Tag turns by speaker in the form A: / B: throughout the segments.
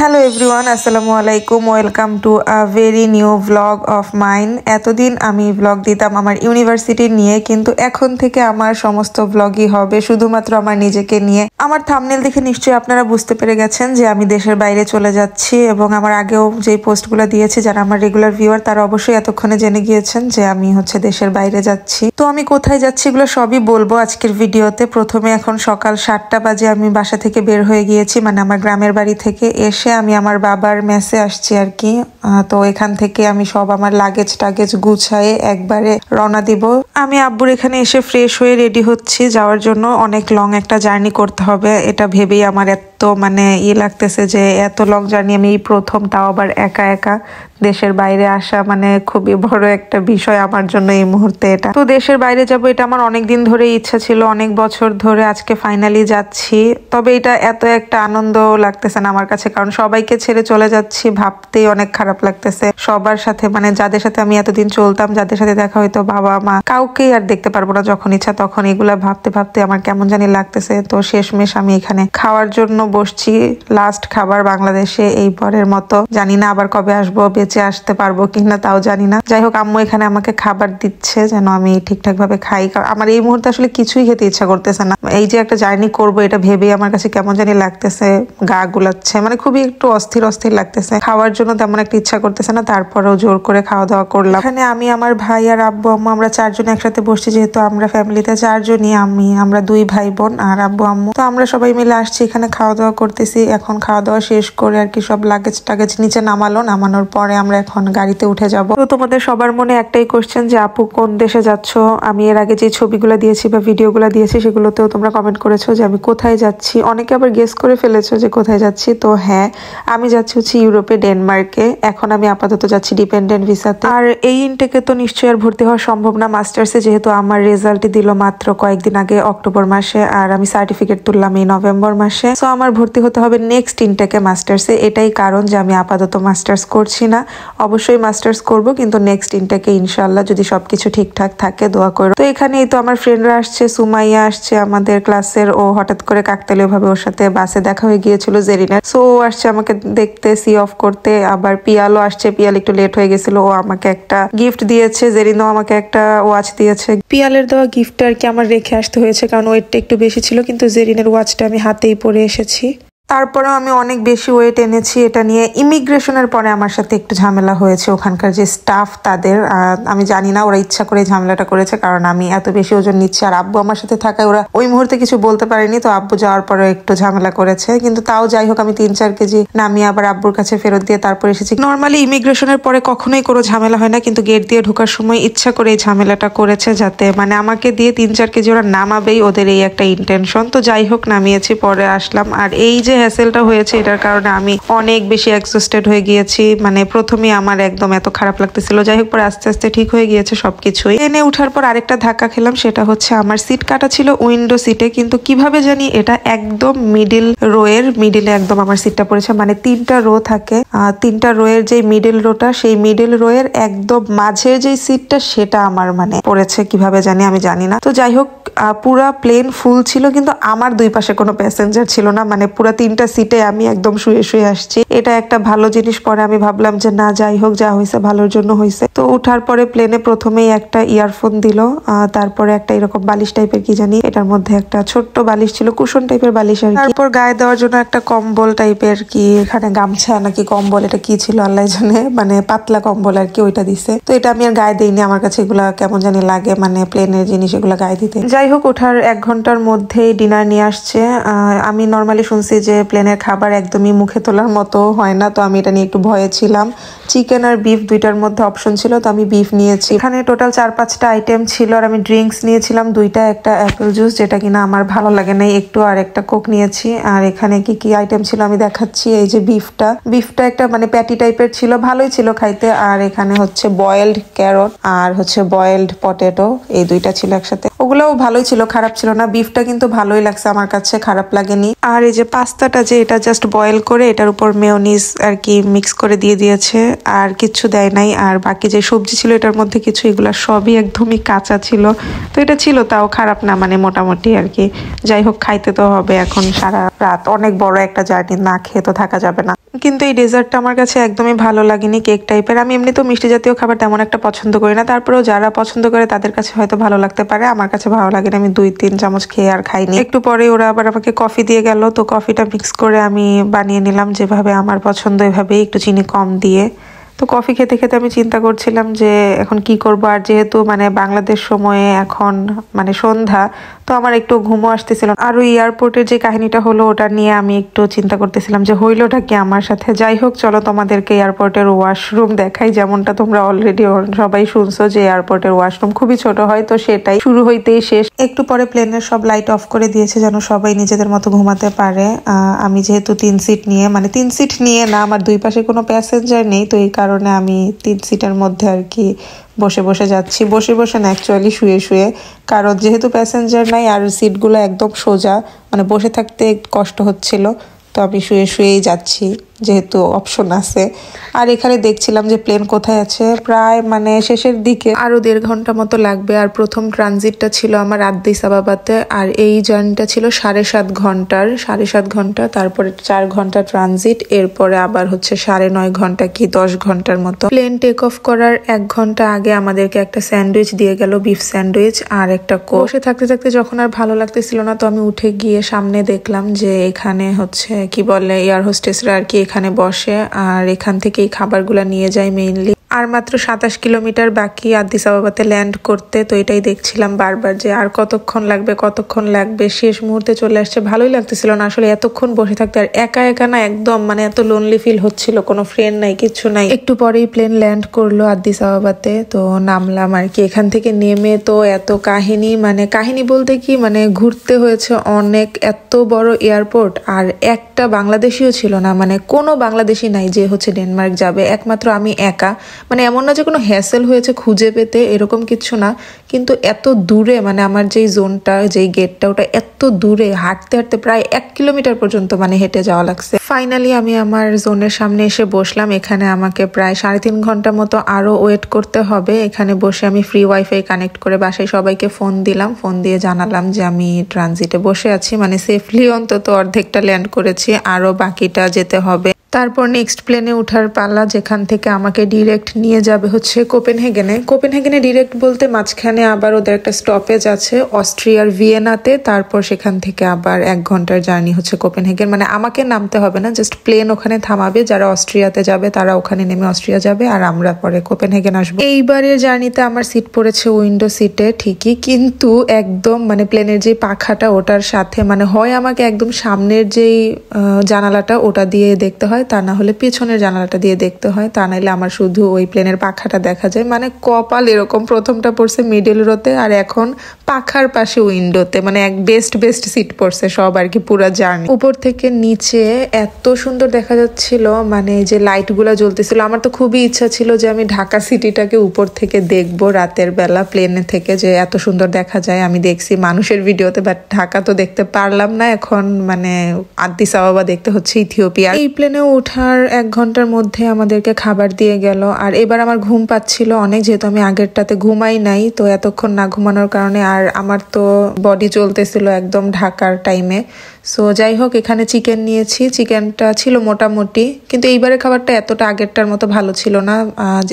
A: Hello everyone, আসসালামু আলাইকুম। Welcome to a very new blog of mine. এতদিন আমি ব্লগ দিতাম আমার ইউনিভার্সিটি নিয়ে, কিন্তু এখন থেকে আমার সমস্ত ব্লগই হবে শুধুমাত্র আমার নিজেকে নিয়ে। আমার থাম্বনেল দেখে নিশ্চয়ই আপনারা বুঝতে পেরে গেছেন যে আমি দেশের বাইরে চলে যাচ্ছি, এবং আমার আগেও যে পোস্টগুলো দিয়েছি যারা আমার রেগুলার ভিউয়ার তারা অবশ্যই এতক্ষণে জেনে গিয়েছেন যে আমি দেশের বাইরে যাচ্ছি। তো আমি কোথায় যাচ্ছি এগুলো সবই বলবো আজকের ভিডিওতে। প্রথমে এখন সকাল 7টা বাজে আমি বাসা থেকে বের হয়ে গিয়েছি, মানে আমার গ্রামের বাড়ি থেকে। এসে আমি আমার বাবার মেসে আসছি আর কি। তো এখান থেকে আমি সব আমার লাগেজ টাগেজ গুছায়ে একবারে রওনা দিব। আমি আব্বুর এখানে এসে ফ্রেশ হয়ে রেডি হচ্ছি যাওয়ার জন্য। অনেক লং একটা জার্নি করতে হবে, এটা ভেবেই আমার এত লাগতেছে যে এত লং জার্নি আমি এই প্রথম, তাও আবার একা একা দেশের বাইরে আসা, খুবই বড় একটা বিষয় আমার জন্য এই মুহূর্তে। এটা তো দেশের বাইরে যাব, এটা আমার অনেক দিন ধরে ইচ্ছা ছিল, অনেক বছর ধরে। আজকে ফাইনালি যাচ্ছি। তবে এটা এত একটা আনন্দ লাগতেছে না আমার কাছে, কারণ সবাইকে ছেড়ে চলে যাচ্ছি ভাবতেই অনেক খারাপ লাগতেছে। সবার সাথে যাদের সাথে আমি এতদিন চলতাম, যাদের সাথে দেখা হইতো, বাবা মা, কাউকেই আর দেখতে পারবো না যখন ইচ্ছা তখন। এগুলা ভাবতে ভাবতে আমার কেমন জানি লাগতেছে। তো শেষমেশ আমি এখানে খাওয়ার জন্য বসছি। লাস্ট খাবার বাংলাদেশে এই পরের মতো। জানি না আবার কবে আসবো, বেঁচে আসতে পারবো কিনা তাও জানি না। যাই হোক, আম্মু এখানে আমাকে খাবার দিচ্ছে যেন আমি ঠিকঠাক ভাবে খাই। আমার এই মুহূর্তে আসলে কিছুই খেতে ইচ্ছা করতেছে না। এই যে একটা জার্নি করবো এটা ভেবেই আমার কাছে কেমন জানি লাগতেছে, গা গুলাচ্ছে, খুবই একটু অস্থির অস্থির লাগতেছে। খাওয়ার জন্য তেমন একটা ইচ্ছা করতেছে না, তারপরেও জোর করে খাওয়া দাওয়া করলাম। এখানে আমি, আমার ভাই আর আব্বু আম্মু, আমরা চারজন একসাথে বসছি। যেহেতু আমরা ফ্যামিলিতে চারজনই, আমরা 2 ভাই বোন আর আব্বু আম্মু। তো আমরা সবাই মিলে আসছি এখানে, খাওয়া দাওয়া করতেছি। এখন খাওয়া দাওয়া শেষ করে আর কি সব লাগেজ টাগেজ নিচে নামানোর পরে আমরা এখন গাড়িতে উঠে যাব। তো তোমাদের সবার মনে একটাই কোশ্চেন যে আপু কোন দেশে যাচ্ছ। আমি এর আগে যে ছবিগুলো দিয়েছি বা ভিডিওগুলো দিয়েছি সেগুলোতেও তোমরা কমেন্ট করেছো যে আমি কোথায় যাচ্ছি। অনেকে আবার গেস করে ফেলেছো যে কোথায় যাচ্ছি। তো হ্যাঁ, আমি যাচ্ছি ইউরোপে, ডেনমার্কে। এখন আমি আপাতত যাচ্ছি ডিপেন্ডেন্ট ভিসাতে। আর এই ইনটেকে তো নিশ্চয়ই আর ভর্তি হওয়া সম্ভব না মাস্টার্সে, যেহেতু আমার রেজাল্ট দিল মাত্র কয়েকদিন আগে অক্টোবর মাসে, আর আমি সার্টিফিকেট তুললাম এই নভেম্বর মাসে। সো আমার ভর্তি হতে হবে নেক্সট ইনটেকে মাস্টার্সে। এটাই কারণ যে আমি আপাতত মাস্টার্স করছি না। অবশ্যই মাস্টার্স করব, কিন্তু নেক্সট ইনটেকে ইনশাল্লাহ, যদি সবকিছু ঠিকঠাক থাকে দোয়া করো। তো এখানেই তো আমার ফ্রেন্ডরা আসছে, সুমাইয়া আসছে আমাদের ক্লাসের। ও হঠাৎ করে কাকতালীয় ভাবে ওর সাথে বাসে দেখা হয়ে গিয়েছিল জেরিনের। সো ও আসছে আমাকে দেখতে, সি অফ করতে। আবার পিয়ালও আসছে, পিয়াল একটু লেট হয়ে গেছিল, ও আমাকে একটা গিফট দিয়েছে। জেরিনও আমাকে একটা ওয়াচ দিয়েছে। পিয়ালের দেওয়া গিফটটা আর কি আমার রেখে আসতে হয়েছে, কারণ ওয়েটটা একটু বেশি ছিল, কিন্তু জেরিনের ওয়াচটা আমি হাতেই পরে এসেছি। তারপরেও আমি অনেক বেশি ওয়েট এনেছি এটা নিয়ে। ইমিগ্রেশনের পরে আমার সাথে একটু ঝামেলা হয়েছে ওখানকার যে স্টাফ তাদের। আমি জানি না ওরা ইচ্ছা করে ঝামেলাটা করেছে, কারণ আমি এত বেশি ওজন নিচ্ছি। আর আব্বু আমার সাথে থাকায় ওরা ওই মুহূর্তে কিছু বলতে পারেনি। তো আব্বু যাওয়ার পরে একটু ঝামেলা করেছে, কিন্তু তাও যাই হোক আমি 3-4 কেজি নামিয়ে আবার আব্বুর কাছে ফেরত দিয়ে তারপর এসেছি। নর্মালি ইমিগ্রেশনের পরে কখনোই কোনো ঝামেলা হয় না, কিন্তু গেট দিয়ে ঢোকার সময় ইচ্ছা করে এই ঝামেলাটা করেছে, যাতে আমাকে দিয়ে 3-4 কেজি ওরা নামাবেই, ওদের এই একটা ইন্টেনশন। তো যাই হোক নামিয়েছি, পরে আসলাম। আর এই যে হ্যাসেলটা হয়েছে এটার কারণে আমি অনেক বেশি এক্সস্টেড হয়ে গিয়েছি। প্রথমে আমার একদম এত খারাপ লাগতেছিল, যাই হোক পরে আস্তে আস্তে ঠিক হয়ে গিয়েছে সবকিছুই। ট্রেনে উঠার পর আরেকটা ধাক্কা খেলাম, সেটা হচ্ছে আমার সিট কাটা ছিল উইন্ডো সিটে, কিন্তু কিভাবে জানি এটা একদম মিডিল রোয়ের মিডিলে একদম আমার সিটটা পড়েছে। 3টা রো থাকে, 3টা রোয়ের যে মিডিল রোটা, সেই মিডিল রোয়ের একদম মাঝের যে সিটটা সেটা আমার পড়েছে কিভাবে জানি, আমি জানি না। তো যাই হোক পুরা প্লেন ফুল ছিল, কিন্তু আমার 2 পাশে কোনো প্যাসেঞ্জার ছিল না। পুরা 3টা সিটে আমি একদম শুয়ে শুয়ে আসছি। এটা একটা ভালো জিনিস। পরে আমি ভাবলাম যে না, যাই হোক, যা হয়েছে ভালোর জন্য হয়েছে। তো উঠার পরে প্লেনে প্রথমেই একটা ইয়ারফোন দিল, তারপরে একটা এরকম বালিশ টাইপের কি জানি, এটার মধ্যে একটা ছোট্ট বালিশ ছিল, কুশন টাইপের বালিশ আর কি। তারপর গায়ে দেওয়ার জন্য একটা কম্বল টাইপের, কি এখানে গামছা নাকি কম্বল, এটা কি ছিল আল্লাহ জানে, পাতলা কম্বল আর কি, ওইটা দিছে। তো এটা আমি আর গায়ে দিইনি, আমার কাছে এগুলা কেমন জানি লাগে, প্লেনের জিনিস এগুলা গায়ে দিতে। যাই হোক, ওঠার 1 ঘন্টার মধ্যেই ডিনার নিয়ে আসছে। আমি নর্মালি শুনছি যে প্লেনের খাবার একদমই মুখে তোলার মতো হয় না, তো আমি এটা নিয়ে একটু ভয়ে ছিলাম। চিকেন আর বিফ দুইটার মধ্যে অপশন ছিল, তো আমি বিফ নিয়েছি। এখানে টোটাল 4-5টা আইটেম ছিল, আর আমি ড্রিঙ্কস নিয়েছিলাম 2টা, একটা অ্যাপেল জুস যেটা কিনা আমার ভালো লাগে নাই একটু, আর একটা কোক নিয়েছি। আর এখানে কি কি আইটেম ছিল আমি দেখাচ্ছি। এই যে বিফটা একটা প্যাটি টাইপের ছিল, ভালোই ছিল খাইতে। আর এখানে হচ্ছে বয়েলড ক্যারট আর হচ্ছে বয়েলড পটেটো, এই 2টা ছিল একসাথে। ওগুলোও ভালোই ছিল, খারাপ ছিল না। বিফটা কিন্তু ভালোই লাগছে আমার কাছে, খারাপ লাগেনি। আর এই যে পাস্তাটা যে এটা জাস্ট বয়েল করে এটার উপর মেয়োনিজ আর কি মিক্স করে দিয়ে দিয়েছে, আর কিচ্ছু দেয় নাই। আর বাকি যে সবজি ছিল এটার মধ্যে কিছু, এগুলা সবই একদমই কাঁচা ছিল। তো এটা ছিল তাও খারাপ না, মানে মোটামুটি আর কি। যাই হোক, খাইতে তো হবে এখন, সারা রাত অনেক বড় একটা জার্নি, না খেয়ে তো থাকা যাবে না। কিন্তু এই ডেজার্টটা আমার কাছে একদমই ভালো লাগেনি, কেক টাইপের। আমি এমনিতেও মিষ্টি জাতীয় খাবার তেমন একটা পছন্দ করি না, তারপরেও যারা পছন্দ করে তাদের কাছে হয়তো ভালো লাগতে পারে, আমার কাছে ভালো লাগে না। আমি 2-3 চামচ খেয়ে আর খাইনি। একটু পরে ওরা আবার আমাকে কফি দিয়ে গেল, তো কফিটা মিক্স করে আমি বানিয়ে নিলাম যেভাবে আমার পছন্দ, এভাবেই একটু চিনি কম দিয়ে। তো কফি খেতে খেতে আমি চিন্তা করছিলাম যে এখন কি করব। আর যেহেতু মানে বাংলাদেশ সময়ে এখন মানে সন্ধ্যা, তো আমার একটু ঘুমও আসতেছিল। আর ওই এয়ারপোর্টের যে কাহিনীটা হলো ওটা নিয়ে আমি একটু চিন্তা করতেছিলাম যে হইলোটা কি আমার সাথে। যাই হোক, চলো তোমাদেরকে এয়ারপোর্টের ওয়াশরুম দেখাই। যেমনটা তোমরা অলরেডি সবাই শুনছো যে এয়ারপোর্টের ওয়াশরুম খুবই ছোট হয়, তো সেটাই শুরু হইতেই শেষ। একটু পরে প্লেনের সব লাইট অফ করে দিয়েছে যেন সবাই নিজেদের মতো ঘুমাতে পারে। আমি যেহেতু 3 সিট নিয়ে, মানে 3 সিট নিয়ে না, আমার দুই পাশে কোনো প্যাসেঞ্জার নেই, তো এই কারণে আমি 3 সিটের মধ্যে আর কি বসে বসে যাচ্ছি। বসে বসে না, অ্যাকচুয়ালি শুয়ে শুয়ে, কারণ যেহেতু প্যাসেঞ্জার নাই আর সিটগুলো একদম সোজা, মানে বসে থাকতে কষ্ট হচ্ছিল, তো আমি শুয়ে শুয়েই যাচ্ছি যেহেতু অপশন আছে। আর এখানে দেখছিলাম যে প্লেন কোথায় আছে, প্রায় মানে শেষের দিকে, আরো 1.5 ঘন্টা মতো লাগবে। আর প্রথম ট্রানজিটটা ছিল আমার আদ্দিস আবাবাতে, আর এই জার্নিটা ছিল 7.5 ঘন্টা, তারপরে 4 ঘন্টা ট্রানজিট, এরপরে আবার হচ্ছে 9.5 ঘন্টা কি 10 ঘন্টার মতো। প্লেন টেক অফ করার 1 ঘন্টা আগে আমাদেরকে একটা স্যান্ডউইচ দিয়ে গেল, বিফ স্যান্ডউইচ আর একটা কোক। বসে থাকতে থাকতে যখন আর ভালো লাগতেছিল না, তো আমি উঠে গিয়ে সামনে দেখলাম যে এখানে হচ্ছে কি বলে এয়ার হোস্টেসরা আর কি এখানে বসে, আর এখান থেকে এই খাবারগুলা নিয়ে যায় মেইনলি। আর মাত্র 27 কিলোমিটার বাকি আদ্দিস আবাবাতে ল্যান্ড করতে, তো এটাই দেখছিলাম বারবার যে আর কতক্ষণ লাগবে। শেষ মুহূর্তে চলে আসছে, ভালোই লাগতেছিল না আসলে এতক্ষণ বসে থাকতে। আর একা একা না, একদম মানে এত লোনলি ফিল হচ্ছিল, কোনো ফ্রেন্ড নাই, কিচ্ছু নাই। একটু পরেই প্লেন ল্যান্ড করলো আদ্দিস আবাবাতে, তো নামলাম আর কি। এখান থেকে নেমে তো এত কাহিনী, মানে কাহিনী বলতে কি, মানে ঘুরতে হয়েছে অনেক, এত বড় এয়ারপোর্ট। আর একটা বাংলাদেশিও ছিল না, মানে কোনো বাংলাদেশি নাই যে হচ্ছে ডেনমার্ক যাবে, একমাত্র আমি একা। মানে এমন না যে কোনো হ্যাসেল হয়েছে খুঁজে পেতে, এরকম কিছু না, কিন্তু এত দূরে, মানে আমার যেই জোনটা, যেই গেটটা, ওটা এত দূরে, হাঁটতে হাঁটতে প্রায় 1 কিলোমিটার পর্যন্ত মানে হেঁটে যাওয়া লাগছে। ফাইনালি আমি আমার জোনের সামনে এসে বসলাম। এখানে আমাকে প্রায় 3.5 ঘন্টা মতো আরো ওয়েট করতে হবে। এখানে বসে আমি ফ্রি ওয়াইফাই কানেক্ট করে বাসায় সবাইকে ফোন দিলাম, ফোন দিয়ে জানালাম যে আমি ট্রানজিটে বসে আছি, মানে সেফলি অন্তত অর্ধেকটা ল্যান্ড করেছি, আরো বাকিটা যেতে হবে। তারপর নেক্সট প্লেনে উঠার পালা, যেখান থেকে আমাকে ডিরেক্ট নিয়ে যাবে হচ্ছে কোপেনহেগেনে ডিরেক্ট বলতে মাঝখানে আবার ওদের একটা স্টপেজ আছে অস্ট্রিয়ার ভিয়েনাতে, তারপর সেখান থেকে আবার 1 ঘন্টার জার্নি হচ্ছে কোপেনহেগেন। মানে আমাকে নামতে হবে না, জাস্ট প্লেন ওখানে থামাবে, যারা অস্ট্রিয়াতে যাবে তারা ওখানে নেমে অস্ট্রিয়া যাবে, আর আমরা পরে কোপেনহেগেন আসবো। এইবারের জার্নিতে আমার সিট পড়েছে উইন্ডো সিটে ঠিকই, কিন্তু একদম মানে প্লেনের যে পাখাটা ওটার সাথে, মানে হয় আমাকে একদম সামনের যেই জানালাটা ওটা দিয়ে দেখতে হয়, তা না হলে পেছনের জানালাটা দিয়ে দেখতে হয়, তা নাহলে আমার শুধু ওই প্লেনের পাখাটা দেখা যায়। মানে কপাল এরকম, প্রথমটা পড়ছে মিডল রোতে আর এখন পাখার পাশে উইন্ডোতে, মানে এক বেস্ট সিট পড়ছে সব আর কি পুরো জার্নি। উপর থেকে নিচে এত সুন্দর দেখা যাচ্ছিল, মানে যে লাইট গুলা জ্বলতেছিল। আমার তো খুবই ইচ্ছা ছিল যে আমি ঢাকা সিটিটাকে উপর থেকে দেখবো রাতের বেলা প্লেনে থেকে, যে এত সুন্দর দেখা যায়। আমি দেখছি মানুষের ভিডিওতে, বাট ঢাকা তো দেখতে পারলাম না। এখন মানে আদ্দিস আবাবা দেখতে হচ্ছে ইথিওপিয়া। এই প্লেনে ওঠার 1 ঘন্টার মধ্যে আমাদেরকে খাবার দিয়ে গেল। আর এবার আমার ঘুম পাচ্ছিল অনেক, যেহেতু আমি আগেরটাতে ঘুমাই নাই, তো এতক্ষণ না ঘুমানোর কারণে আর আমার তো বডি চলতেছিল একদম ঢাকার টাইমে। সো যাই হোক, এখানে চিকেন নিয়েছি, চিকেনটা ছিল মোটামুটি, কিন্তু এইবারের খাবারটা এতটা আগেরটার মতো ভালো ছিল না।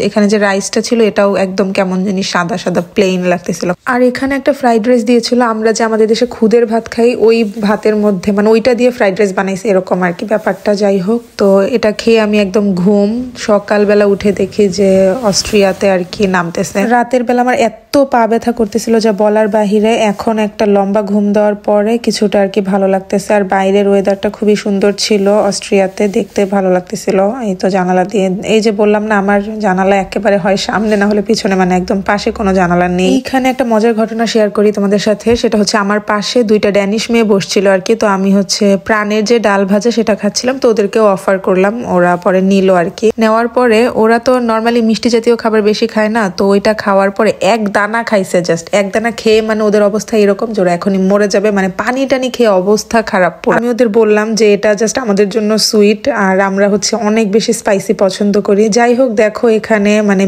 A: এখানে যে রাইসটা ছিল এটাও একদম কেমন জানি সাদা সাদা প্লেন লাগতেছিল। আর এখানে একটা ফ্রাইড রাইস দিয়েছিল, আমরা যে আমাদের দেশে খুদের ভাত খাই ওই ভাতের মধ্যে, মানে ওইটা দিয়ে ফ্রাইড রাইস বানাইছে এরকম আর কি ব্যাপারটা। যাই হোক, তো এটা খেয়ে আমি একদম ঘুম। সকালবেলা উঠে দেখি যে অস্ট্রিয়াতে আর কি নামতেছে। রাতের বেলা আমার এত পা ব্যথা করতেছিল যা বলার বাহিরে। এখন একটা লম্বা ঘুম দেওয়ার পরে কিছুটা আর কি ভালো লাগতেছে। লাগতেছে। আর বাইরের ওয়েদারটা খুবই সুন্দর ছিল, অস্ট্রিয়াতে দেখতে ভালো লাগতেছিল। এই তো জানালা দিয়ে, এই যে বললাম না আমার জানালা একেবারে হয় সামনে না হলে পিছনে, মানে একদম পাশে কোনো জানালা নেই। এইখানে একটা মজার ঘটনা শেয়ার করি তোমাদের সাথে, সেটা হচ্ছে আমার পাশে দুইটা ড্যানিশ মেয়ে বসছিল আর কি। তো আমি হচ্ছে প্রাণের যে ডাল ভাজা সেটা খাচ্ছিলাম, তো ওদেরকেও অফার করলাম, ওরা পরে নিল আর কি। নেওয়ার পরে ওরা তো নর্মালি মিষ্টি জাতীয় খাবার বেশি খায় না, তো ওইটা খাওয়ার পরে এক দানা খাইছে, জাস্ট এক দানা খেয়ে মানে ওদের অবস্থা এরকম যে ওরা এখনই মরে যাবে, মানে পানি টানি খেয়ে অবস্থা খারাপ। আমি ওদের বললাম যে এটা জাস্ট আমাদের জন্য সুইট, আর আমরা হচ্ছে অনেক বেশি স্পাইসি পছন্দ করি। যাই হোক, দেখো এখানে মানে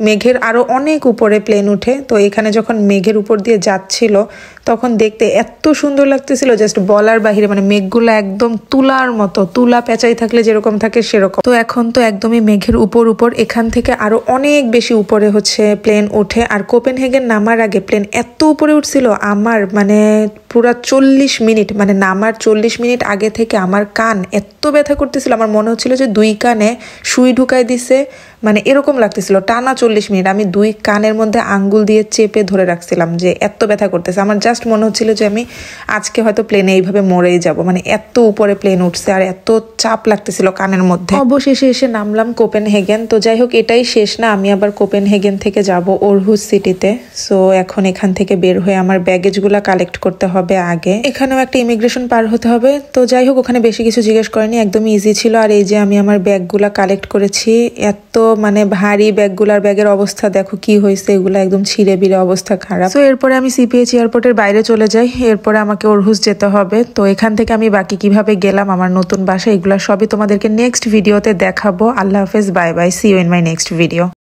A: মেঘের আরো অনেক উপরে প্লেন উঠে, তো এখানে যখন মেঘের উপর দিয়ে যাচ্ছিল তখন দেখতে এত সুন্দর লাগতেছিল, জাস্ট বলার বাহিরে। মানে মেঘগুলো একদম তুলার মতো, তুলা পেঁচাই থাকলে যেরকম থাকে সেরকম। তো এখন তো একদমই মেঘের উপর এখান থেকে আরো অনেক বেশি উপরে হচ্ছে প্লেন ওঠে। আর কোপেনহেগেন নামার আগে প্লেন এত উপরে উঠছিল, আমার মানে পুরা 40 মিনিট, মানে নামার 40 মিনিট আগে থেকে আমার কান এত ব্যথা করতেছিল, আমার মনে হচ্ছিল যে দুই কানে সুই ঢুকাই দিছে, মানে এরকম লাগতেছিল। টানা 40 মিনিট আমি দুই কানের মধ্যে আঙ্গুল দিয়ে চেপে ধরে রাখছিলাম, যে এত ব্যথা করতেছে। আমার জাস্ট মনে হচ্ছিল যে আমি আজকে হয়তো প্লেনে এইভাবে মরেই যাব, মানে এত উপরে প্লেন উঠছে আর এত চাপ লাগতেছিল কানের মধ্যে। অবশেষে এসে নামলাম কোপেনহেগেন। তো যাই হোক, এটাই শেষ না, আমি আবার কোপেনহেগেন থেকে যাব ওরহুস সিটিতে। সো এখন এখান থেকে বের হয়ে আমার ব্যাগেজগুলো কালেক্ট করতে হবে আগে। এখানেও একটা ইমিগ্রেশন পার হতে হবে। তো যাই হোক, ওখানে বেশি কিছু জিজ্ঞেস করেনি, একদমই ইজি ছিল। আর এই যে আমি আমার ব্যাগগুলা কালেক্ট করেছি, এত মানে ভারী ব্যাগগুলার, ব্যাগের অবস্থা দেখো কি হয়েছে, এগুলো একদম ছিঁড়ে বিড়ে অবস্থা খারাপ। তো এরপরে আমি সিপিএইচ এয়ারপোর্টের বাইরে চলে যাই, এরপরে আমাকে ওরহুস যেতে হবে। তো এখান থেকে আমি বাকি কিভাবে গেলাম, আমার নতুন বাসা, এগুলা সবই তোমাদেরকে নেক্সট ভিডিওতে দেখাবো। আল্লাহ হাফেজ, bye bye, see you in my next video.